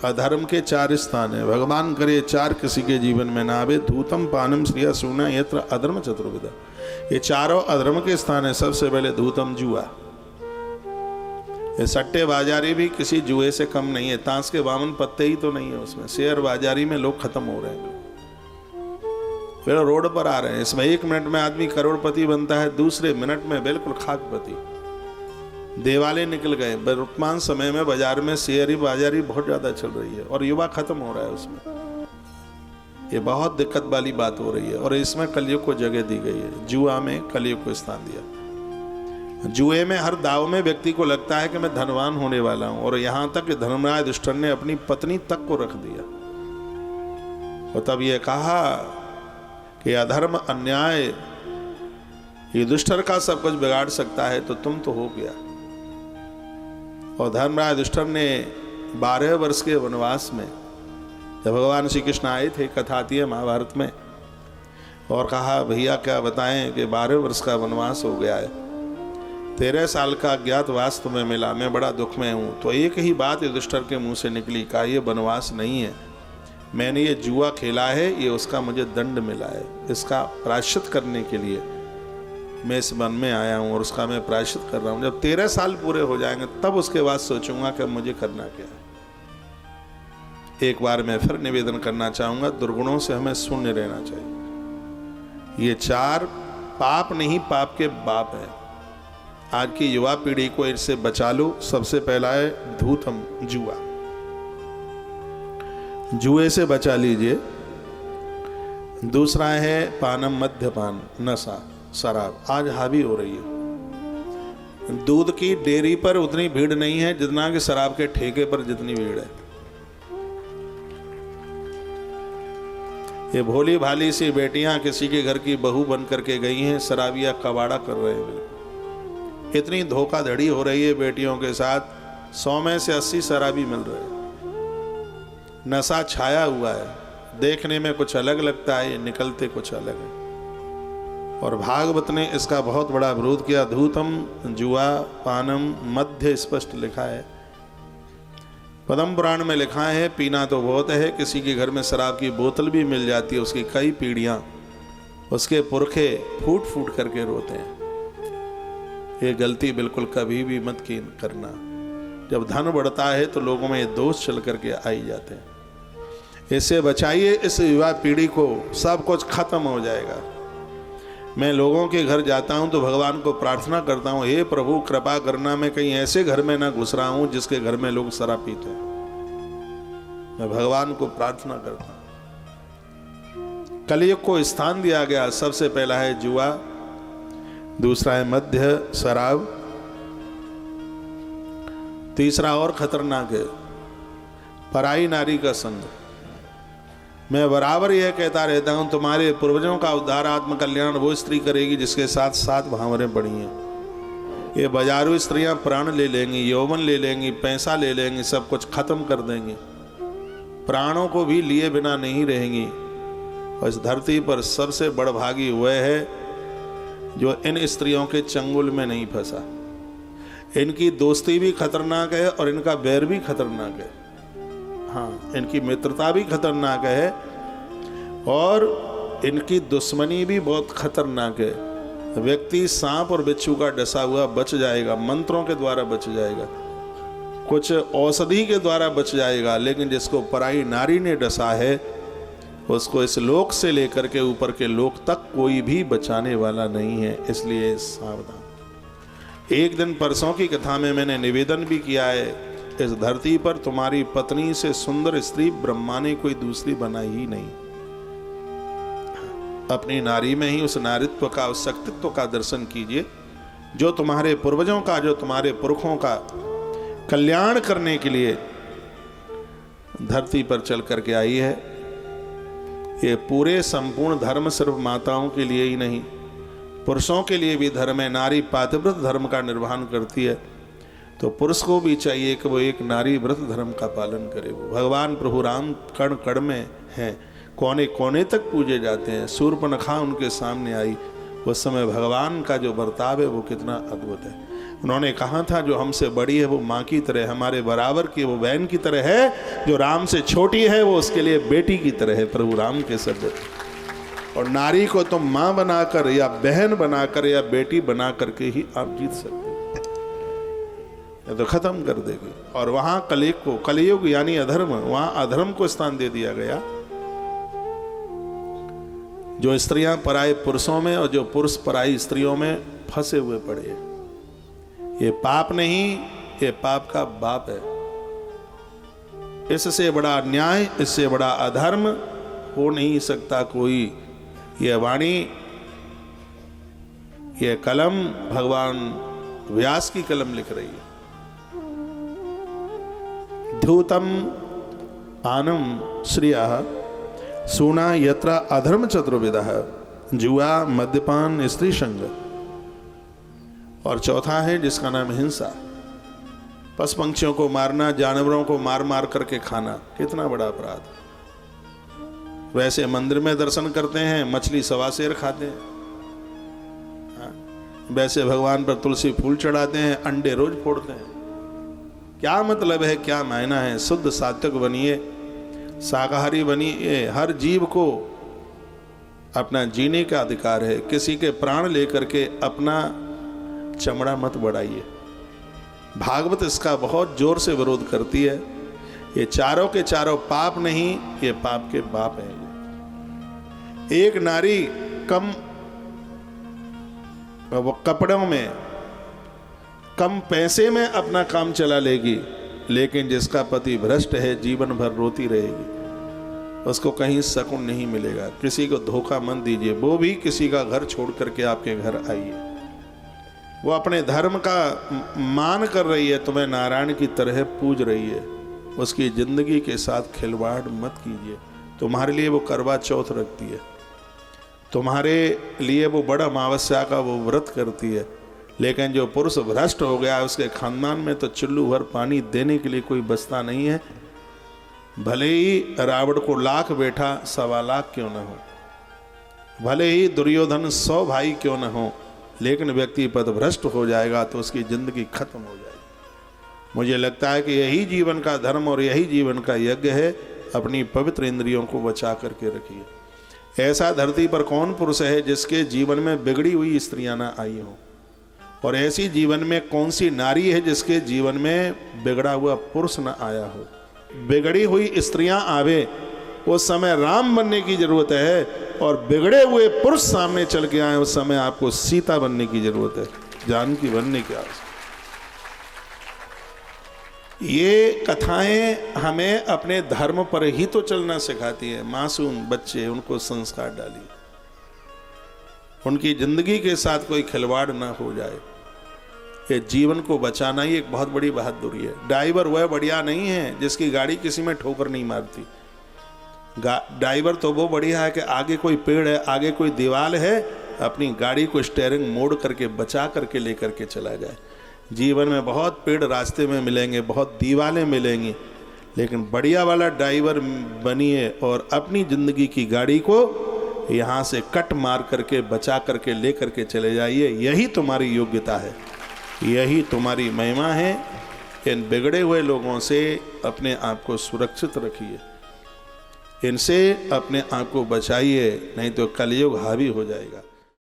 अधर्म के 4 स्थान है। भगवान करे 4 किसी के जीवन में ना आवे। धूतम पानम श्रिया सूना यत्र अधर्म चतुर्विधा। ये चारों अधर्म के स्थान है। सबसे पहले धूतम जुआ। ये सट्टे बाजारी भी किसी जुए से कम नहीं है। ताश के 52 पत्ते ही तो नहीं है उसमें। शेयर बाजारी में लोग खत्म हो रहे हैं, फिर रोड पर आ रहे हैं। इसमें 1 मिनट में आदमी करोड़पति बनता है, दूसरे मिनट में बिल्कुल खाकपति। देवाले निकल गए। वर्तमान समय में बाजार में शेयर बाजारी बहुत ज्यादा चल रही है और युवा खत्म हो रहा है उसमें। ये बहुत दिक्कत वाली बात हो रही है और इसमें कलयुग को जगह दी गई है। जुआ में कलयुग को स्थान दिया। जुए में हर दाव में व्यक्ति को लगता है कि मैं धनवान होने वाला हूं, और यहां तक कि धर्मराज दुष्टन ने अपनी पत्नी तक को रख दिया और तब ये कहा कि अधर्म अन्याय ये दुष्टर का सब कुछ बिगाड़ सकता है, तो तुम तो हो गया। और धर्मराज दुष्टर ने 12 वर्ष के वनवास में, जब भगवान श्री कृष्ण आए थे, कथा आती है महाभारत में, और कहा भैया क्या बताएं कि 12 वर्ष का वनवास हो गया है, 13 साल का अज्ञातवास तुम्हें मिला, मैं बड़ा दुख में हूँ। तो एक ही बात दुष्टर के मुंह से निकली, कहा ये वनवास नहीं है, मैंने ये जुआ खेला है, ये उसका मुझे दंड मिला है, इसका प्रायश्चित करने के लिए मैं इस वन में आया हूँ और उसका मैं प्रायश्चित कर रहा हूँ। जब 13 साल पूरे हो जाएंगे तब उसके बाद सोचूंगा कि मुझे करना क्या है। एक बार मैं फिर निवेदन करना चाहूँगा, दुर्गुणों से हमें शून्य रहना चाहिए। ये 4 पाप नहीं, पाप के बाप है। आज की युवा पीढ़ी को इससे बचा लो। सबसे पहला है धूतम, जुआ। जुए से बचा लीजिए। दूसरा है पानम, मद्यपान, नशा, शराब आज हावी हो रही है। दूध की डेयरी पर उतनी भीड़ नहीं है जितना कि शराब के ठेके पर जितनी भीड़ है। ये भोली भाली सी बेटियां किसी के घर की बहू बन करके गई हैं, शराबिया कबाड़ा कर रहे हैं। इतनी धोखाधड़ी हो रही है बेटियों के साथ, 100 में से 80 शराबी मिल रहे हैं। नशा छाया हुआ है, देखने में कुछ अलग लगता है, निकलते कुछ अलग है। और भागवत ने इसका बहुत बड़ा विरोध किया। धूतम, जुआ, पानम, मध्य स्पष्ट लिखा है। पद्म पुराण में लिखा है पीना तो बहुत है, किसी के घर में शराब की बोतल भी मिल जाती है, उसकी कई पीढ़ियां, उसके पुरखे फूट फूट करके रोते हैं। ये गलती बिल्कुल कभी भी मत करना। जब धन बढ़ता है तो लोगों में ये दोष चल करके आई जाते हैं। इससे बचाइए इस युवा पीढ़ी को, सब कुछ खत्म हो जाएगा। मैं लोगों के घर जाता हूं तो भगवान को प्रार्थना करता हूं, हे प्रभु कृपा करना, मैं कहीं ऐसे घर में ना घुस रहा हूं जिसके घर में लोग शराब पीते हैं। मैं भगवान को प्रार्थना करता हूं। कलयुग को स्थान दिया गया। सबसे पहला है जुआ, दूसरा है मद्य, शराब, तीसरा और खतरनाक है पराई नारी का संग। मैं बराबर यह कहता रहता हूं, तुम्हारे पूर्वजों का उद्धार आत्म कल्याण वो स्त्री करेगी जिसके साथ 7 भावरें पड़ी हैं। ये बाजारू स्त्रियां प्राण ले लेंगी, यौवन ले लेंगी, पैसा ले लेंगी, सब कुछ खत्म कर देंगी, प्राणों को भी लिए बिना नहीं रहेंगी। और इस धरती पर सबसे बड़भागी वह है जो इन स्त्रियों के चंगुल में नहीं फंसा। इनकी दोस्ती भी खतरनाक है और इनका बैर भी खतरनाक है। हाँ, इनकी मित्रता भी खतरनाक है और इनकी दुश्मनी भी बहुत खतरनाक है। व्यक्ति सांप और बिच्छू का डसा हुआ बच जाएगा, मंत्रों के द्वारा बच जाएगा, कुछ औषधि के द्वारा बच जाएगा, लेकिन जिसको पराई नारी ने डसा है उसको इस लोक से लेकर के ऊपर के लोक तक कोई भी बचाने वाला नहीं है। इसलिए सावधान। एक दिन परसों की कथा में मैंने निवेदन भी किया है, इस धरती पर तुम्हारी पत्नी से सुंदर स्त्री ब्रह्मा ने कोई दूसरी बनाई ही नहीं। अपनी नारी में ही उस नारीत्व का, उस शक्तित्व का दर्शन कीजिए जो तुम्हारे पूर्वजों का, जो तुम्हारे पुरखों का कल्याण करने के लिए धरती पर चल करके आई है। ये पूरे संपूर्ण धर्म सिर्फ माताओं के लिए ही नहीं, पुरुषों के लिए भी धर्म है। नारी पातिव्रत धर्म का निर्वहन करती है, तो पुरुष को भी चाहिए कि वो एक नारी व्रत धर्म का पालन करे। वो भगवान प्रभु राम कण कण में हैं, कोने कोने तक पूजे जाते हैं। शूर्पणखा उनके सामने आई, उस समय भगवान का जो बर्ताव है वो कितना अद्भुत है। उन्होंने कहा था जो हमसे बड़ी है वो माँ की तरह, हमारे बराबर की वो बहन की तरह है, जो राम से छोटी है वो उसके लिए बेटी की तरह है। प्रभु राम के शब्द। और नारी को तुम माँ बनाकर या बहन बनाकर या बेटी बना करके ही आप जीत सकते हो, ये तो खत्म कर देगी। और वहां कलयुग यानी अधर्म, वहां अधर्म को स्थान दे दिया गया। जो स्त्रियां पराये पुरुषों में और जो पुरुष पराई स्त्रियों में फंसे हुए पड़े हैं, ये पाप नहीं, ये पाप का बाप है। इससे बड़ा अन्याय, इससे बड़ा अधर्म हो नहीं सकता कोई। यह वाणी, यह कलम भगवान व्यास की कलम लिख रही है। धूतम आनम श्रियः सूना यत्र अधर्म चतुर्विधः, जुआ, मद्यपान, स्त्री संग। और चौथा है जिसका नाम हिंसा, पशु पंक्षियों को मारना, जानवरों को मार मार करके खाना, कितना बड़ा अपराध। वैसे मंदिर में दर्शन करते हैं, मछली सवा सेर खाते हैं। वैसे भगवान पर तुलसी फूल चढ़ाते हैं, अंडे रोज फोड़ते हैं। क्या मतलब है, क्या मायना है? शुद्ध सात्विक बनिए, शाकाहारी बनिए। हर जीव को अपना जीने का अधिकार है। किसी के प्राण लेकर के अपना चमड़ा मत बढ़ाइए। भागवत इसका बहुत जोर से विरोध करती है। ये चारों के चारों पाप नहीं, ये पाप के बाप हैं। एक नारी कम कपड़ों में, कम पैसे में अपना काम चला लेगी, लेकिन जिसका पति भ्रष्ट है जीवन भर रोती रहेगी, उसको कहीं सुकून नहीं मिलेगा। किसी को धोखा मत दीजिए। वो भी किसी का घर छोड़ करके आपके घर आइए। वो अपने धर्म का मान कर रही है, तुम्हें नारायण की तरह पूज रही है, उसकी जिंदगी के साथ खिलवाड़ मत कीजिए। तुम्हारे लिए वो करवा चौथ रखती है, तुम्हारे लिए वो बड़ा अमावस्या का वो व्रत करती है, लेकिन जो पुरुष भ्रष्ट हो गया उसके खानदान में तो चुल्लू भर पानी देने के लिए कोई बचता नहीं है। भले ही रावण को 1,00,000 बेटा 1,25,00,000 क्यों न हो, भले ही दुर्योधन 100 भाई क्यों न हो, लेकिन व्यक्ति पथभ्रष्ट हो जाएगा तो उसकी जिंदगी खत्म हो जाएगी। मुझे लगता है कि यही जीवन का धर्म और यही जीवन का यज्ञ है। अपनी पवित्र इंद्रियों को बचा करके रखिए। ऐसा धरती पर कौन पुरुष है जिसके जीवन में बिगड़ी हुई स्त्रियां ना आई हों, और ऐसी जीवन में कौन सी नारी है जिसके जीवन में बिगड़ा हुआ पुरुष न आया हो। बिगड़ी हुई स्त्रियां आवे, उस समय राम बनने की जरूरत है, और बिगड़े हुए पुरुष सामने चल के आए, उस समय आपको सीता बनने की जरूरत है, जानकी बनने की आवश्यकता। ये कथाएं हमें अपने धर्म पर ही तो चलना सिखाती है। मासूम बच्चे, उनको संस्कार डालिए, उनकी जिंदगी के साथ कोई खिलवाड़ ना हो जाए। ये जीवन को बचाना ही एक बहुत बड़ी बहादुरी है। ड्राइवर वह बढ़िया नहीं है जिसकी गाड़ी किसी में ठोकर नहीं मारती। ड्राइवर तो वो बढ़िया है कि आगे कोई पेड़ है, आगे कोई दीवार है, अपनी गाड़ी को स्टीयरिंग मोड़ करके बचा करके लेकर के चला जाए। जीवन में बहुत पेड़ रास्ते में मिलेंगे, बहुत दीवारें मिलेंगी, लेकिन बढ़िया वाला ड्राइवर बनिए और अपनी ज़िंदगी की गाड़ी को यहाँ से कट मार करके बचा करके ले करके चले जाइए। यही तुम्हारी योग्यता है, यही तुम्हारी महिमा है। इन बिगड़े हुए लोगों से अपने आप को सुरक्षित रखिए, इनसे अपने आप को बचाइए, नहीं तो कलयुग हावी हो जाएगा।